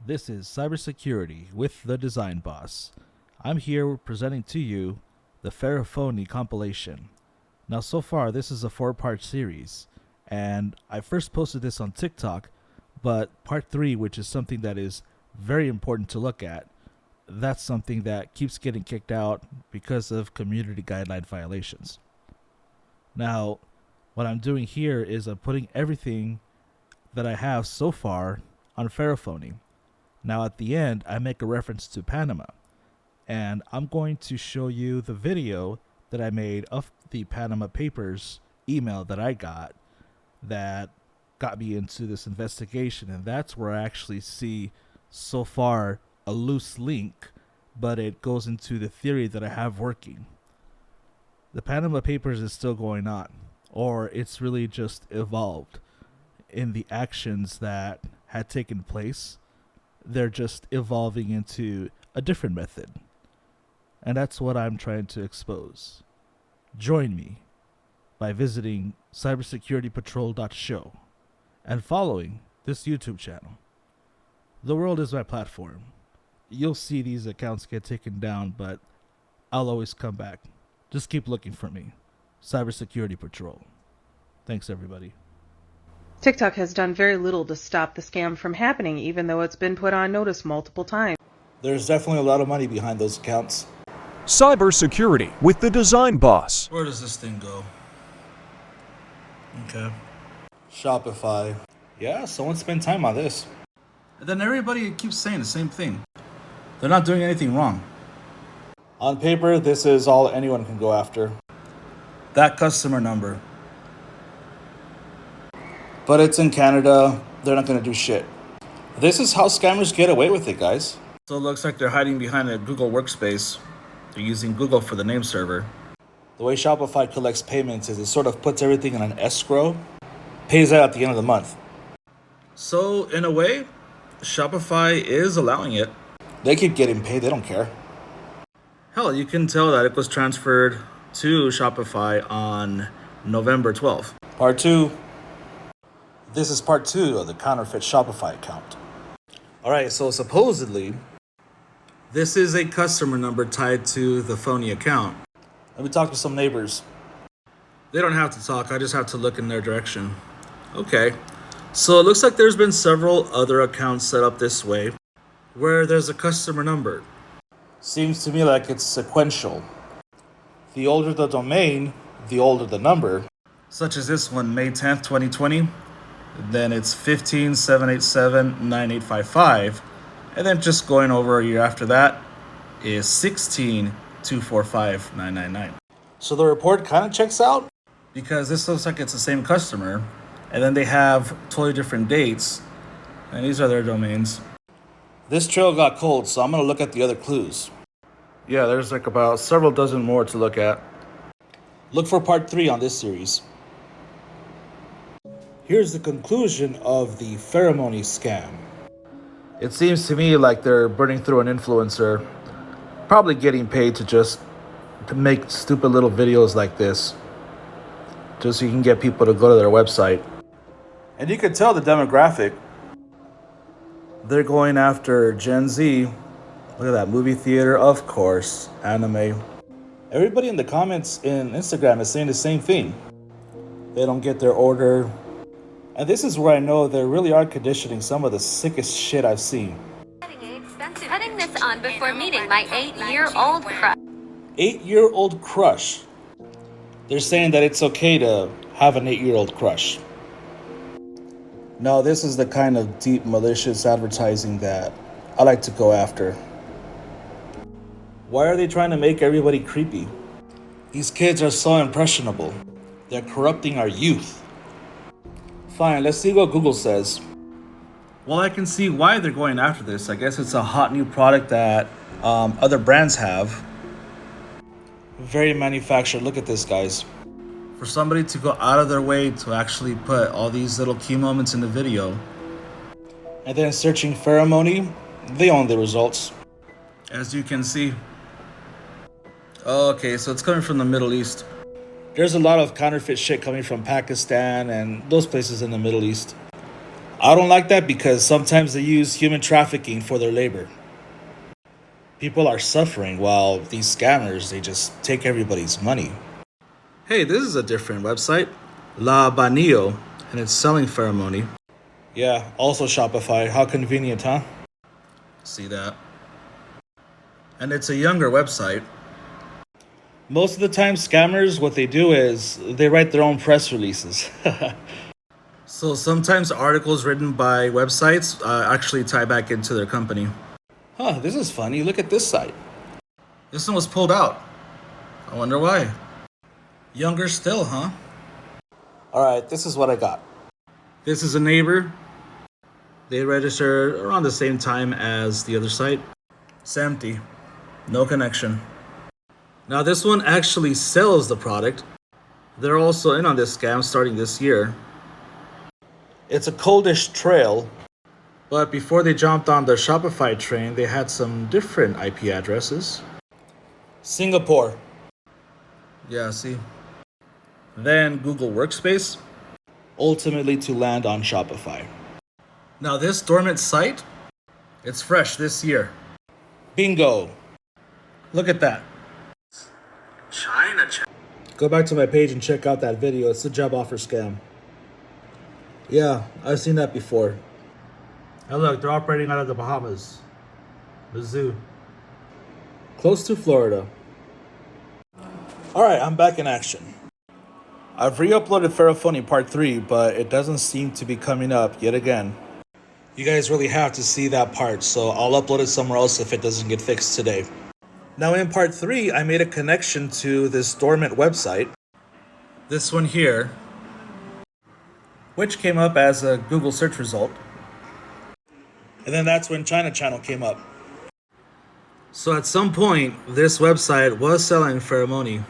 This is Cybersecurity with the Design Boss. I'm here presenting to you the PHERE-phoney compilation. Now so far this is a 4-part series, and I first posted this on TikTok, but part 3, which is something that is very important to look at, that's something that keeps getting kicked out because of community guideline violations. Now, what I'm doing here is I'm putting everything that I have so far on PHERE-phoney. Now at the end, I make a reference to Panama, and I'm going to show you the video that I made of the Panama Papers email that I got that got me into this investigation, and that's where I actually see so far a loose link, but it goes into the theory that I have working. The Panama Papers is still going on, or it's really just evolved in the actions that had taken place. They're just evolving into a different method, and that's what I'm trying to expose. Join me by visiting cybersecuritypatrol.show and following this YouTube channel. The world is my platform. You'll see these accounts get taken down, but I'll always come back. Just keep looking for me. Cybersecurity Patrol. Thanks, everybody. TikTok has done very little to stop the scam from happening, even though it's been put on notice multiple times. There's definitely a lot of money behind those accounts. Cybersecurity with the Design Boss. Where does this thing go? Okay. Shopify. Yeah, someone spent time on this. And then everybody keeps saying the same thing. They're not doing anything wrong. On paper, this is all anyone can go after. That customer number. But it's in Canada. They're not going to do shit. This is how scammers get away with it, guys. So it looks like they're hiding behind a Google workspace. They're using Google for the name server. The way Shopify collects payments is it sort of puts everything in an escrow, pays out at the end of the month. So in a way, Shopify is allowing it. They keep getting paid, they don't care. Hell, you can tell that it was transferred to Shopify on November 12th. Part 2. This is part 2 of the counterfeit Shopify account. Alright, so supposedly, this is a customer number tied to the phony account. Let me talk to some neighbors. They don't have to talk, I just have to look in their direction. Okay, so it looks like there's been several other accounts set up this way, where there's a customer number. Seems to me like it's sequential. The older the domain, the older the number. Such as this one, May 10th, 2020. Then it's 15,787,9855. And then just going over a year after that is 16,245,999. So the report kind of checks out, because this looks like it's the same customer. And then they have totally different dates. And these are their domains. This trail got cold, so I'm going to look at the other clues. Yeah, there's like about several dozen more to look at. Look for part 3 on this series. Here's the conclusion of the PHERE-phoney scam. It seems to me like they're burning through an influencer, probably getting paid to make stupid little videos like this, just so you can get people to go to their website. And you can tell the demographic. They're going after Gen Z. Look at that, movie theater, of course, anime. Everybody in the comments in Instagram is saying the same thing. They don't get their order. And this is where I know they really are conditioning some of the sickest shit I've seen. Putting this on before meeting my 8-year-old crush. 8-year-old crush. They're saying that it's okay to have an 8-year-old crush. No, this is the kind of deep, malicious advertising that I like to go after. Why are they trying to make everybody creepy? These kids are so impressionable. They're corrupting our youth. Fine, let's see what Google says. Well, I can see why they're going after this. I guess it's a hot new product that other brands have. Very manufactured. Look at this, guys. For somebody to go out of their way to actually put all these little key moments in the video, and then searching PHERE-phoney, they own the results. As you can see. Okay, so it's coming from the Middle East. There's a lot of counterfeit shit coming from Pakistan and those places in the Middle East. I don't like that because sometimes they use human trafficking for their labor. People are suffering while these scammers, they just take everybody's money. Hey, this is a different website. La Banio, and it's selling pheromony. Yeah, also Shopify. How convenient, huh? See that? And it's a younger website. Most of the time, scammers, what they do is they write their own press releases. So sometimes articles written by websites actually tie back into their company. Huh, this is funny. Look at this site. This one was pulled out. I wonder why. Younger still, huh? Alright, this is what I got. This is a neighbor. They registered around the same time as the other site. It's empty. No connection. Now this one actually sells the product. They're also in on this scam starting this year. It's a coldish trail, but before they jumped on the Shopify train, they had some different IP addresses. Singapore. Yeah, see. Then Google Workspace, ultimately to land on Shopify. Now this dormant site, it's fresh this year. Bingo. Look at that. China. Go back to my page and check out that video. It's a job offer scam. Yeah, I've seen that before. And look, they're operating out of the Bahamas. The zoo. Close to Florida. Alright, I'm back in action. I've re-uploaded PHERE-phoney Part 3, but it doesn't seem to be coming up yet again. You guys really have to see that part, so I'll upload it somewhere else if it doesn't get fixed today. Now in Part 3, I made a connection to this dormant website. This one here, which came up as a Google search result. And then that's when China Channel came up. So at some point, this website was selling pheromony.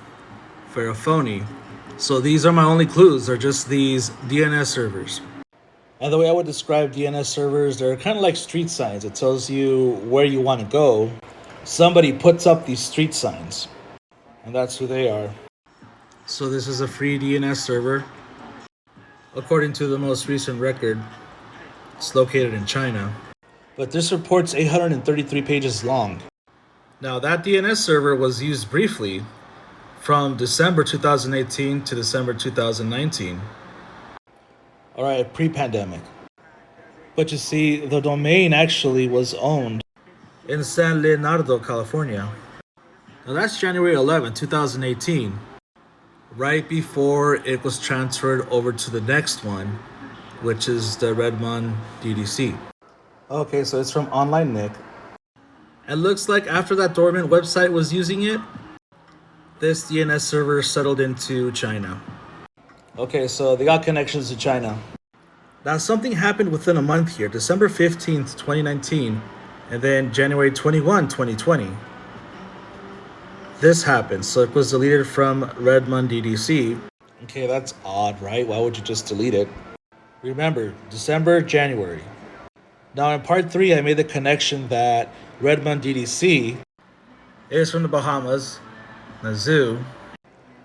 So these are my only clues. They're just these DNS servers. And the way I would describe DNS servers, they're kind of like street signs. It tells you where you want to go. Somebody puts up these street signs. And that's who they are. So this is a free DNS server. According to the most recent record, it's located in China. But this report's 833 pages long. Now that DNS server was used briefly from December 2018 to December 2019. Alright, pre-pandemic. But you see, the domain actually was owned in San Leonardo, California. Now that's January 11, 2018. Right before it was transferred over to the next one, which is the Redmond DDC. Okay, so it's from Online Nick. And looks like after that dormant website was using it, this DNS server settled into China. Okay, so they got connections to China. Now something happened within a month here, December 15th, 2019, and then January 21, 2020. This happened, so it was deleted from Redmond DDC. Okay, that's odd, right? Why would you just delete it? Remember, December, January. Now in part 3, I made the connection that Redmond DDC is from the Bahamas, the zoo.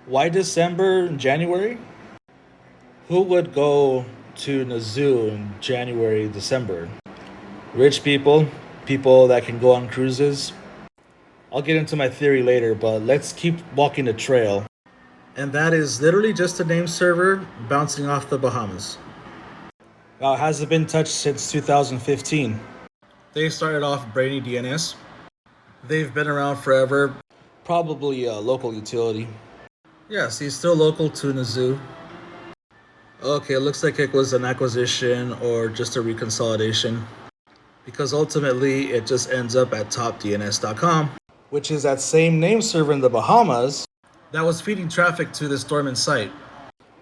Why December and January? Who would go to the zoo in January, December? Rich people, people that can go on cruises. I'll get into my theory later, but let's keep walking the trail. And that is literally just a name server bouncing off the Bahamas. Now, it hasn't been touched since 2015. They started off Brainy DNS. They've been around forever. Probably a local utility. Yes, he's still local to Nizhou. Okay, it looks like it was an acquisition or just a reconsolidation. Because ultimately, it just ends up at topdns.com. Which is that same name server in the Bahamas that was feeding traffic to this dormant site.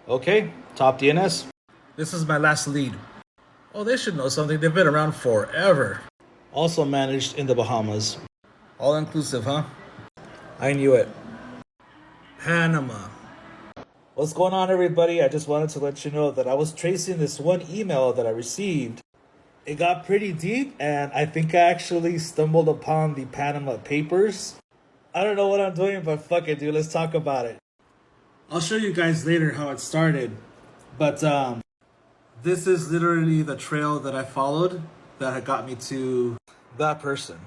Okay, Top DNS. This is my last lead. Oh, they should know something. They've been around forever. Also managed in the Bahamas. All inclusive, huh? I knew it. Panama. What's going on, everybody? I just wanted to let you know that I was tracing this one email that I received. It got pretty deep, and I think I actually stumbled upon the Panama Papers. I don't know what I'm doing, but fuck it, dude. Let's talk about it. I'll show you guys later how it started. But This is literally the trail that I followed that had got me to that person,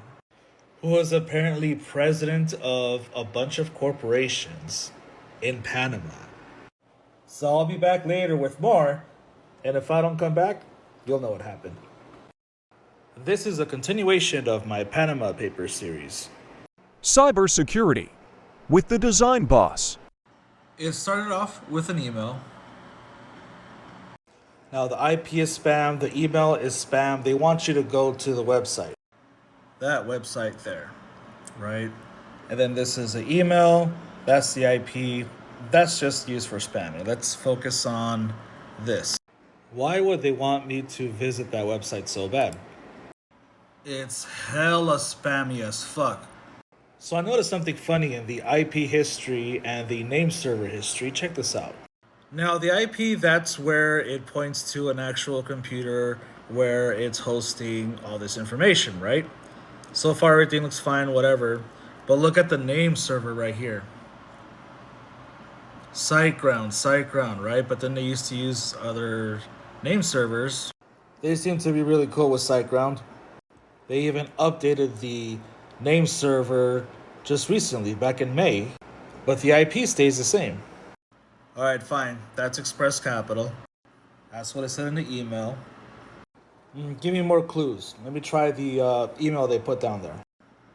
who was apparently president of a bunch of corporations in Panama. So I'll be back later with more, and if I don't come back, you'll know what happened. This is a continuation of my Panama Papers series. Cybersecurity with the Design Boss. It started off with an email. Now the IP is spam, the email is spam. They want you to go to the website. That website there, right? And then this is the email, that's the IP, that's just used for spamming. Let's focus on this. Why would they want me to visit that website so bad? It's hella spammy as fuck. So I noticed something funny in the IP history and the name server history. Check this out. Now the IP, that's where it points to an actual computer where it's hosting all this information, right? So far everything looks fine, whatever. But look at the name server right here. SiteGround, right? But then they used to use other name servers. They seem to be really cool with SiteGround. They even updated the name server just recently, back in May, but the IP stays the same. Alright, fine. That's Express Capital. That's what it said in the email. Give me more clues. Let me try the email they put down there.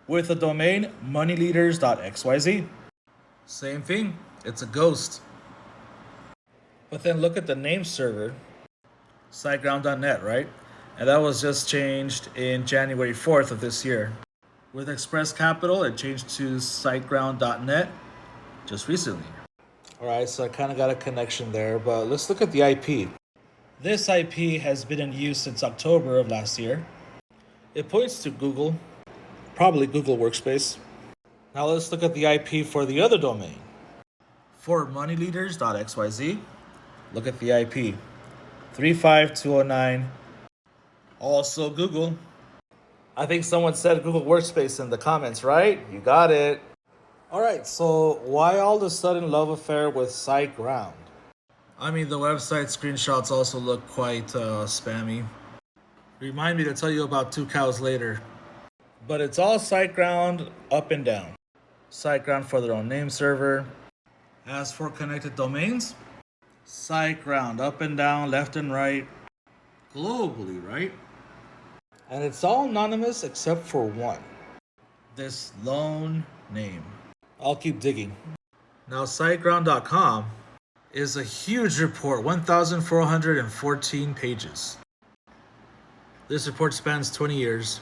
With the domain moneyleaders.xyz. Same thing. It's a ghost. But then look at the name server, siteground.net, right? And that was just changed in January 4th of this year. With Express Capital, it changed to siteground.net just recently. Alright, so I kind of got a connection there, but let's look at the IP. This IP has been in use since October of last year. It points to Google, probably Google Workspace. Now let's look at the IP for the other domain. For moneyleaders.xyz, look at the IP. 35209. Also Google. I think someone said Google Workspace in the comments, right? You got it. Alright, so why all the sudden love affair with SiteGround? I mean, the website screenshots also look quite spammy. Remind me to tell you about 2 cows later. But it's all SiteGround up and down. SiteGround for their own name server. As for connected domains, SiteGround up and down, left and right, globally, right? And it's all anonymous except for one. This lone name. I'll keep digging. Now, SiteGround.com is a huge report, 1,414 pages. This report spans 20 years.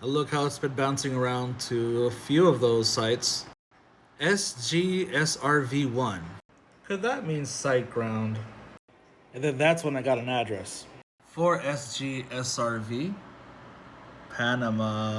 And look how it's been bouncing around to a few of those sites. SGSRV1. Could that mean SiteGround? And then that's when I got an address. For SGSRV, Panama.